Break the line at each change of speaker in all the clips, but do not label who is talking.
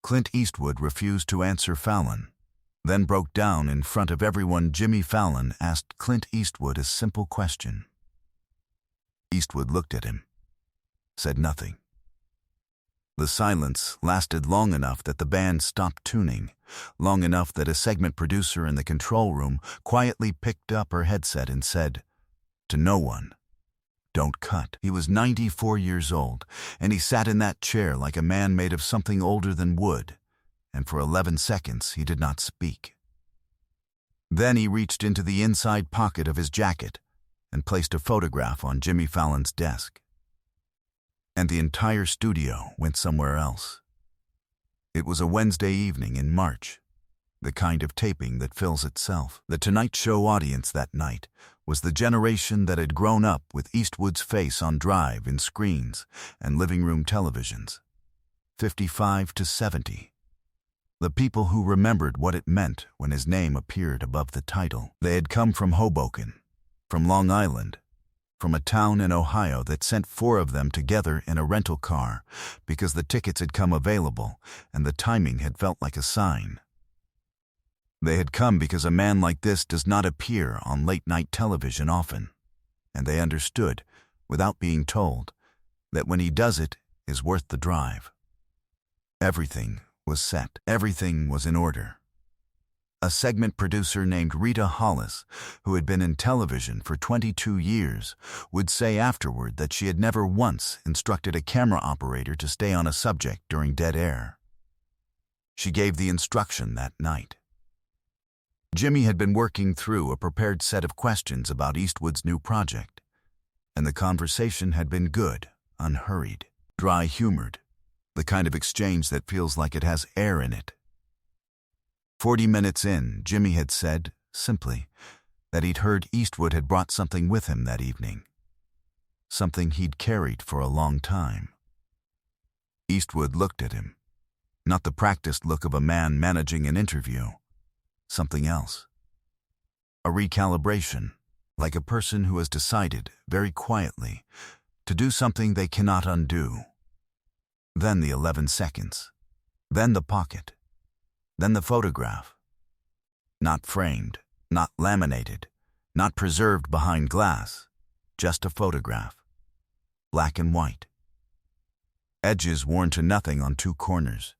Clint Eastwood refused to answer Fallon, then broke down in front of everyone. Jimmy Fallon asked Clint Eastwood a simple question. Eastwood looked at him, said nothing. The silence lasted long enough that the band stopped tuning, long enough that a segment producer in the control room quietly picked up her headset and said, to no one, "Don't cut." He was 94 years old, and he sat in that chair like a man made of something older than wood, and for 11 seconds he did not speak. Then he reached into the inside pocket of his jacket and placed a photograph on Jimmy Fallon's desk. And the entire studio went somewhere else. It was a Wednesday evening in March, the kind of taping that fills itself. The Tonight Show audience that night was the generation that had grown up with Eastwood's face on drive in screens and living room televisions, 55 to 70. The people who remembered what it meant when his name appeared above the title. They had come from Hoboken, from Long Island, from a town in Ohio that sent 4 of them together in a rental car because the tickets had come available and the timing had felt like a sign. They had come because a man like this does not appear on late-night television often, and they understood, without being told, that when he does it is worth the drive. Everything was set. Everything was in order. A segment producer named Rita Hollis, who had been in television for 22 years, would say afterward that she had never once instructed a camera operator to stay on a subject during dead air. She gave the instruction that night. Jimmy had been working through a prepared set of questions about Eastwood's new project, and the conversation had been good, unhurried, dry-humored, the kind of exchange that feels like it has air in it. 40 minutes in, Jimmy had said, simply, that he'd heard Eastwood had brought something with him that evening, something he'd carried for a long time. Eastwood looked at him, not the practiced look of a man managing an interview, something else. A recalibration, like a person who has decided, very quietly, to do something they cannot undo. Then the 11 seconds, then the pocket, then the photograph. Not framed, not laminated, not preserved behind glass, just a photograph, black and white. Edges worn to nothing on 2 corners.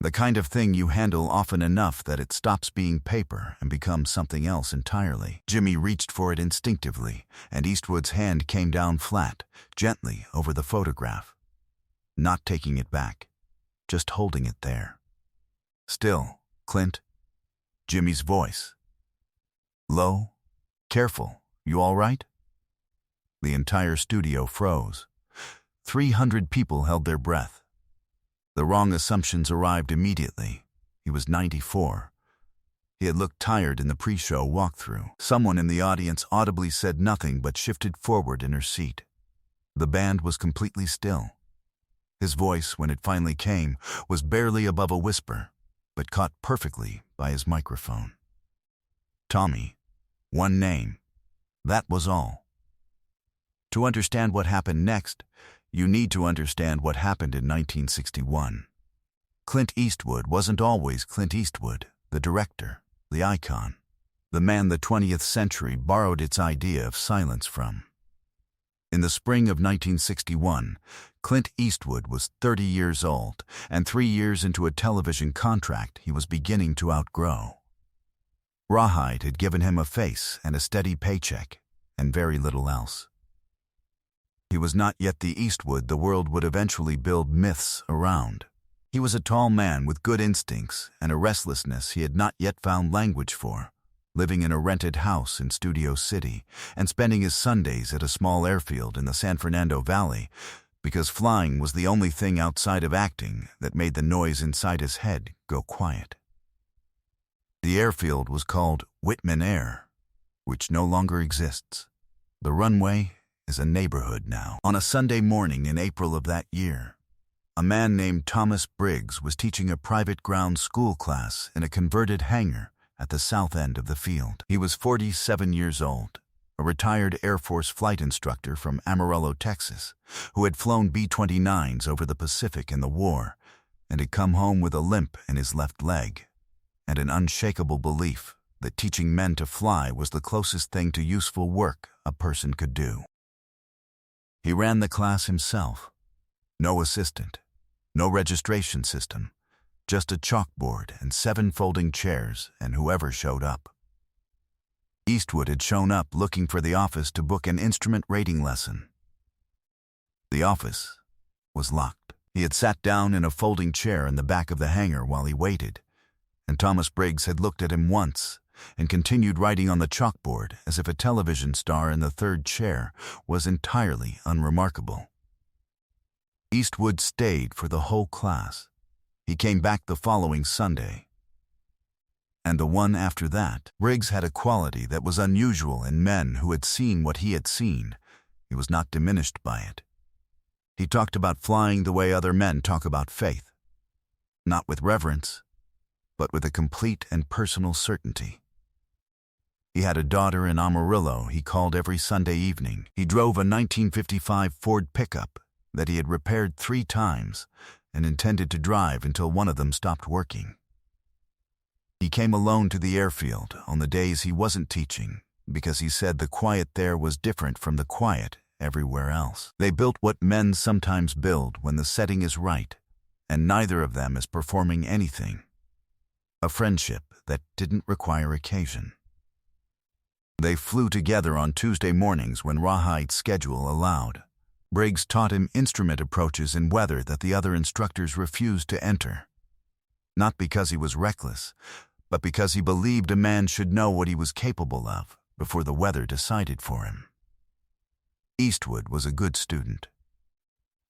The kind of thing you handle often enough that it stops being paper and becomes something else entirely. Jimmy reached for it instinctively, and Eastwood's hand came down flat, gently over the photograph, not taking it back, just holding it there. Still, Clint. Jimmy's voice. Low, careful, you all right? The entire studio froze. 300 people held their breath. The wrong assumptions arrived immediately. He was 94. He had looked tired in the pre-show walkthrough. Someone in the audience audibly said nothing but shifted forward in her seat. The band was completely still. His voice, when it finally came, was barely above a whisper, but caught perfectly by his microphone. Tommy. One name. That was all. To understand what happened next, you need to understand what happened in 1961. Clint Eastwood wasn't always Clint Eastwood, the director, the icon, the man the 20th century borrowed its idea of silence from. In the spring of 1961, Clint Eastwood was 30 years old, and 3 years into a television contract he was beginning to outgrow. Rawhide had given him a face and a steady paycheck, and very little else. He was not yet the Eastwood the world would eventually build myths around. He was a tall man with good instincts and a restlessness he had not yet found language for, living in a rented house in Studio City and spending his Sundays at a small airfield in the San Fernando Valley because flying was the only thing outside of acting that made the noise inside his head go quiet. The airfield was called Whitman Air, which no longer exists. The runway is a neighborhood now. On a Sunday morning in April of that year, a man named Thomas Briggs was teaching a private ground school class in a converted hangar at the south end of the field. He was 47 years old, a retired Air Force flight instructor from Amarillo, Texas, who had flown B-29s over the Pacific in the war, and had come home with a limp in his left leg, and an unshakable belief that teaching men to fly was the closest thing to useful work a person could do. He ran the class himself. No assistant, no registration system, just a chalkboard and 7 folding chairs and whoever showed up. Eastwood had shown up looking for the office to book an instrument rating lesson. The office was locked. He had sat down in a folding chair in the back of the hangar while he waited, and Thomas Briggs had looked at him once and continued writing on the chalkboard as if a television star in the 3rd chair was entirely unremarkable. Eastwood stayed for the whole class. He came back the following Sunday, and the one after that. Briggs had a quality that was unusual in men who had seen what he had seen. He was not diminished by it. He talked about flying the way other men talk about faith, not with reverence, but with a complete and personal certainty. He had a daughter in Amarillo he called every Sunday evening. He drove a 1955 Ford pickup that he had repaired 3 times and intended to drive until one of them stopped working. He came alone to the airfield on the days he wasn't teaching because he said the quiet there was different from the quiet everywhere else. They built what men sometimes build when the setting is right, and neither of them is performing anything. A friendship that didn't require occasion. They flew together on Tuesday mornings when Rawhide's schedule allowed. Briggs taught him instrument approaches in weather that the other instructors refused to enter. Not because he was reckless, but because he believed a man should know what he was capable of before the weather decided for him. Eastwood was a good student.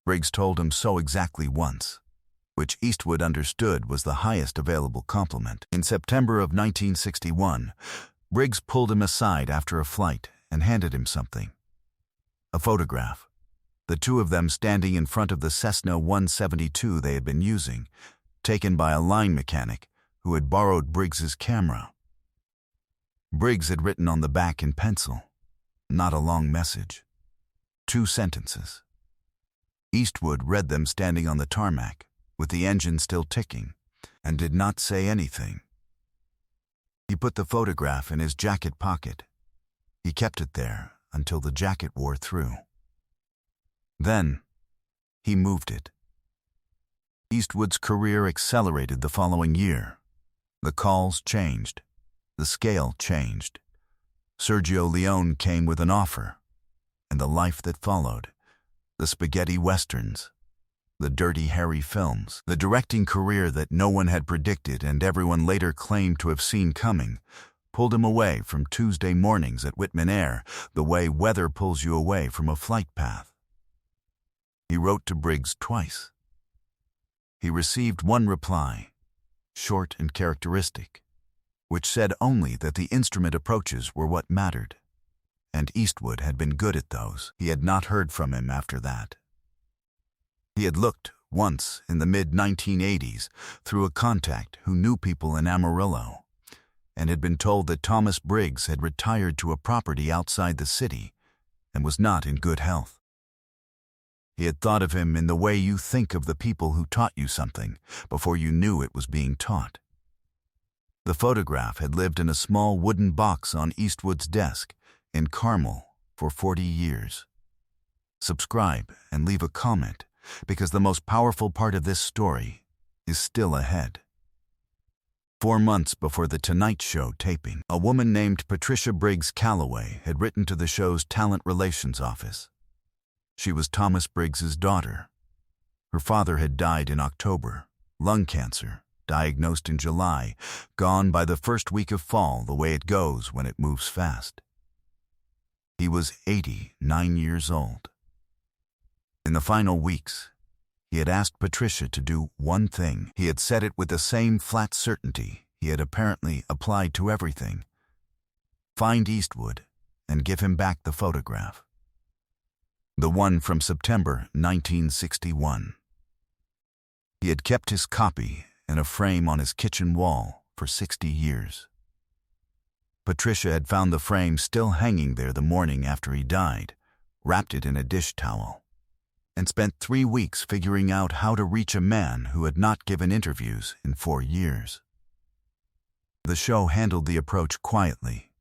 Briggs told him so exactly once, which Eastwood understood was the highest available compliment. In September of 1961, Briggs pulled him aside after a flight and handed him something. A photograph. The 2 of them standing in front of the Cessna 172 they had been using, taken by a line mechanic who had borrowed Briggs's camera. Briggs had written on the back in pencil, not a long message. 2 sentences. Eastwood read them standing on the tarmac, with the engine still ticking, and did not say anything. He put the photograph in his jacket pocket. He kept it there until the jacket wore through. Then, he moved it. Eastwood's career accelerated the following year. The calls changed. The scale changed. Sergio Leone came with an offer, and the life that followed. The spaghetti westerns. The Dirty Harry films. The directing career that no one had predicted and everyone later claimed to have seen coming pulled him away from Tuesday mornings at Whitman Air the way weather pulls you away from a flight path. He wrote to Briggs twice. He received one reply, short and characteristic, which said only that the instrument approaches were what mattered, and Eastwood had been good at those. He had not heard from him after that. He had looked once in the mid-1980s through a contact who knew people in Amarillo and had been told that Thomas Briggs had retired to a property outside the city and was not in good health. He had thought of him in the way you think of the people who taught you something before you knew it was being taught. The photograph had lived in a small wooden box on Eastwood's desk in Carmel for 40 years. Subscribe and leave a comment, because the most powerful part of this story is still ahead. 4 months before the Tonight Show taping, a woman named Patricia Briggs Calloway had written to the show's talent relations office. She was Thomas Briggs's daughter. Her father had died in October, lung cancer, diagnosed in July, gone by the first week of fall the way it goes when it moves fast. He was 89 years old. In the final weeks, he had asked Patricia to do one thing. He had said it with the same flat certainty he had apparently applied to everything. Find Eastwood and give him back the photograph. The one from September 1961. He had kept his copy in a frame on his kitchen wall for 60 years. Patricia had found the frame still hanging there the morning after he died, wrapped it in a dish towel. and spent 3 weeks figuring out how to reach a man who had not given interviews in 4 years. The show handled the approach quietly.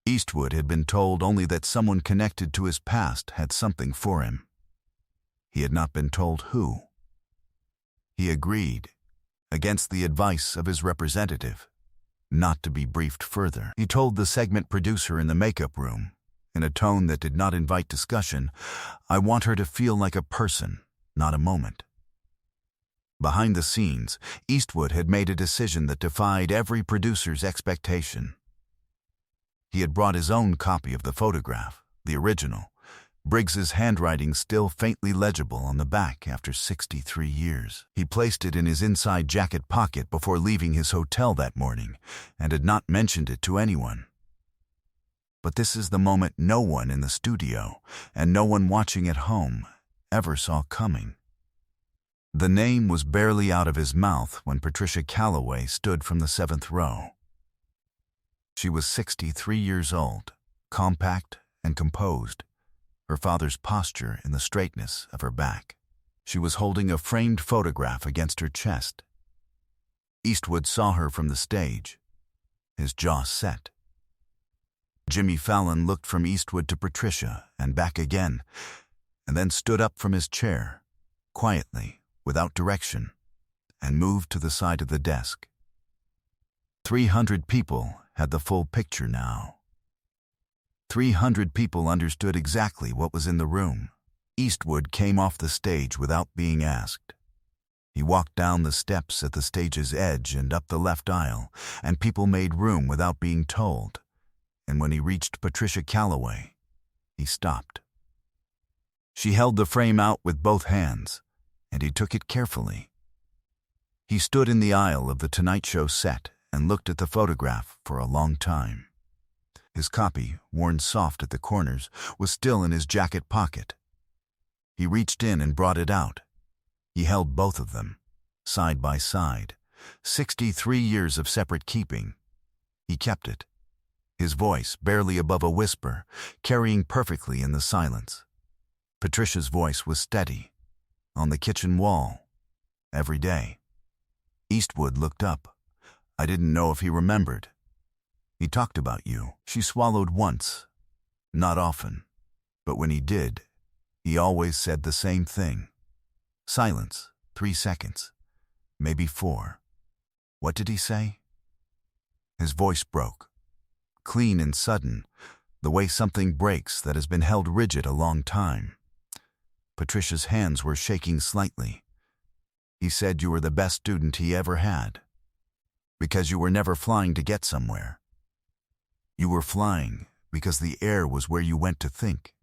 Eastwood had been told only that someone connected to his past had something for him. He had not been told who. He agreed, against the advice of his representative, not to be briefed further. He told the segment producer in the makeup room, in a tone that did not invite discussion, "I want her to feel like a person, not a moment." Behind the scenes, Eastwood had made a decision that defied every producer's expectation. He had brought his own copy of the photograph, the original, Briggs's handwriting still faintly legible on the back after 63 years. He placed it in his inside jacket pocket before leaving his hotel that morning and had not mentioned it to anyone. But this is the moment no one in the studio and no one watching at home ever saw coming. The name was barely out of his mouth when Patricia Calloway stood from the 7th row. She was 63 years old, compact and composed, her father's posture in the straightness of her back. She was holding a framed photograph against her chest. Eastwood saw her from the stage, his jaw set. Jimmy Fallon looked from Eastwood to Patricia and back again, and then stood up from his chair, quietly, without direction, and moved to the side of the desk. 300 people had the full picture now. 300 people understood exactly what was in the room. Eastwood came off the stage without being asked. He walked down the steps at the stage's edge and up the left aisle, and people made room without being told. And when he reached Patricia Calloway, he stopped. She held the frame out with both hands, and he took it carefully. He stood in the aisle of the Tonight Show set and looked at the photograph for a long time. His copy, worn soft at the corners, was still in his jacket pocket. He reached in and brought it out. He held both of them, side by side, 63 years of separate keeping. He kept it, his voice barely above a whisper, carrying perfectly in the silence. Patricia's voice was steady, on the kitchen wall, every day. Eastwood looked up. I didn't know if he remembered. He talked about you. She swallowed once, not often, but when he did, he always said the same thing. Silence, 3 seconds, maybe 4. What did he say? His voice broke, clean and sudden, the way something breaks that has been held rigid a long time. Patricia's hands were shaking slightly. He said you were the best student he ever had, because you were never flying to get somewhere. You were flying because the air was where you went to think.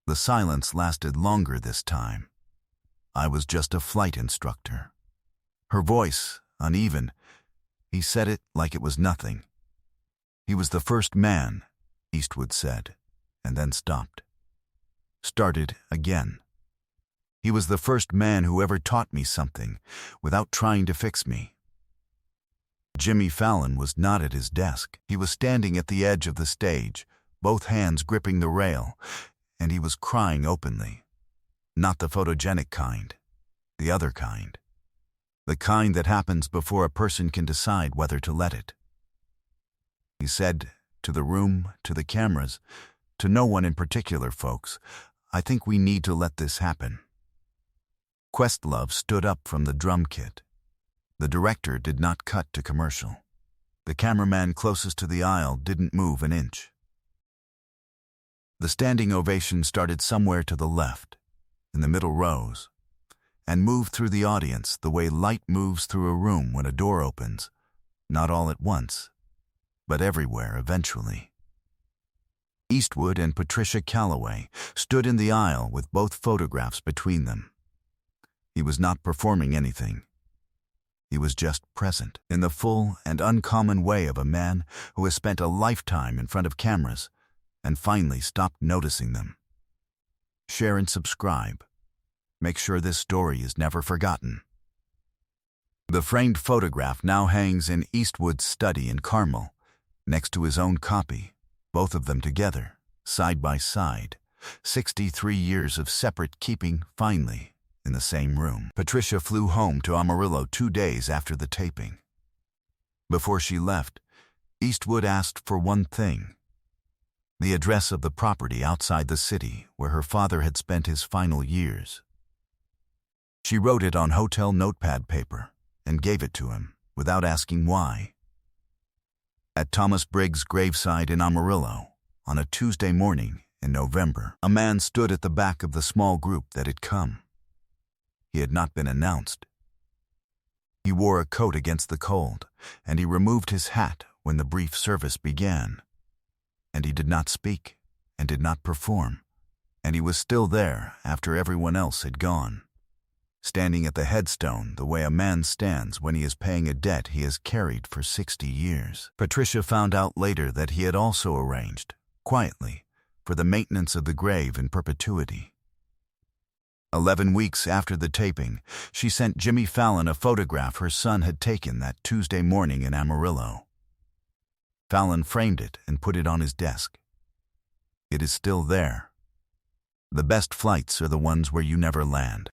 The silence lasted longer this time. I was just a flight instructor. Her voice, uneven, he said it like it was nothing. He was the first man, Eastwood said, and then stopped. Started again. He was the first man who ever taught me something without trying to fix me. Jimmy Fallon was not at his desk. He was standing at the edge of the stage, both hands gripping the rail, and he was crying openly. Not the photogenic kind, the other kind. The kind that happens before a person can decide whether to let it. He said, to the room, to the cameras, to no one in particular, folks, I think we need to let this happen. Questlove stood up from the drum kit. The director did not cut to commercial. The cameraman closest to the aisle didn't move an inch. The standing ovation started somewhere to the left, in the middle rows, and moved through the audience the way light moves through a room when a door opens, not all at once, but everywhere eventually. Eastwood and Patricia Calloway stood in the aisle with both photographs between them. He was not performing anything. He was just present, in the full and uncommon way of a man who has spent a lifetime in front of cameras and finally stopped noticing them. Share and subscribe. Make sure this story is never forgotten. The framed photograph now hangs in Eastwood's study in Carmel, next to his own copy, both of them together, side by side, 63 years of separate keeping, finally, in the same room. Patricia flew home to Amarillo 2 days after the taping. Before she left, Eastwood asked for one thing: the address of the property outside the city where her father had spent his final years. She wrote it on hotel notepad paper and gave it to him without asking why. At Thomas Briggs' graveside in Amarillo, on a Tuesday morning in November, a man stood at the back of the small group that had come. He had not been announced. He wore a coat against the cold, and he removed his hat when the brief service began. And he did not speak, and did not perform, and he was still there after everyone else had gone, standing at the headstone the way a man stands when he is paying a debt he has carried for 60 years. Patricia found out later that he had also arranged, quietly, for the maintenance of the grave in perpetuity. 11 weeks after the taping, she sent Jimmy Fallon a photograph her son had taken that Tuesday morning in Amarillo. Fallon framed it and put it on his desk. It is still there. The best flights are the ones where you never land.